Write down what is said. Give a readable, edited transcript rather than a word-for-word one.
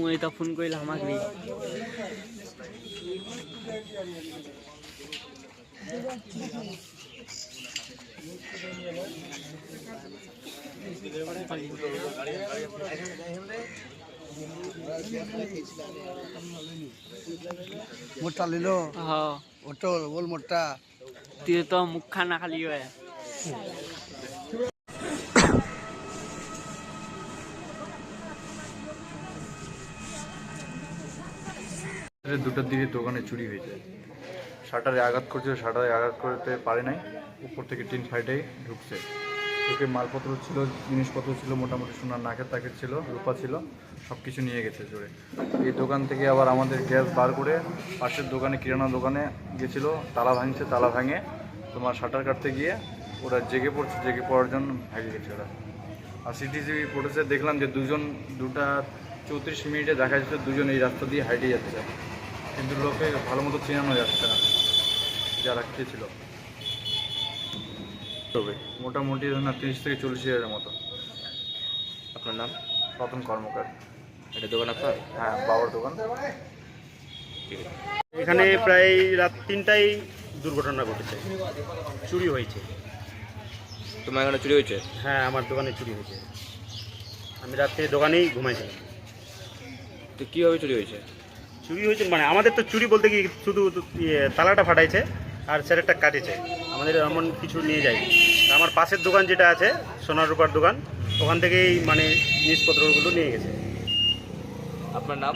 ওই তো ফোন কইল আমাকে मोटा ले लो। हाँ ओटो बोल मोटा। तेरे तो मुख खाना खाली है দুটোর দিকে দোকানে চুরি হয়েছে। শাটারে আঘাত করছিল, শাটারে আঘাত করতে পারে নাই, উপর থেকে টিন ফাইটে ঢুকছে। ঢুকে মালপত্র ছিল, জিনিসপত্র ছিল, মোটামুটি সোনার নাকের তাকের ছিল, রূপা ছিল, সব কিছু নিয়ে গেছে চোরে। এই দোকান থেকে আবার আমাদের গ্যাস বার করে পাশের দোকানে, কিরানা দোকানে গেছিলো, তালা ভাঙছে, তালা ভাঙে তোমার শাটার কাটতে গিয়ে ওরা জেগে পড়ছে, জেগে পড়ার জন্য ভাগে গেছে ওরা। আর সিটিটিভি ফুটেজে দেখলাম যে 2:34 দেখা যাচ্ছে দুজন এই রাস্তা দিয়ে হাইটে যাচ্ছে, কিন্তু লোকে ভালো মতো চেনানো যাচ্ছে না যারা কে ছিল। তবে মোটামুটি 30 থেকে 40 হাজারের মতো। আপনার নাম? রতন কর্মকার। এটা দোকান আপনার? হ্যাঁ, বাবার দোকান। এখানে প্রায় রাত 3টায় দুর্ঘটনা ঘটেছে, চুরি হয়েছে। তোমার এখানে চুরি হয়েছে? হ্যাঁ, আমার দোকানে চুরি হয়েছে। আমি রাত্রে দোকানেই ঘুমাইছিলাম। তো কীভাবে চুরি হয়েছে? চুরি হয়েছে মানে আমাদের তো চুরি বলতে কি শুধু তালাটা ফাটাইছে আর স্যারেরটা কাটেছে, আমাদের এমন কিছু নিয়ে যায়নি। আমার পাশের দোকান যেটা আছে সোনার রূপার দোকান, ওখান থেকেই মানে জিনিসপত্রগুলো নিয়ে গেছে। আপনার নাম?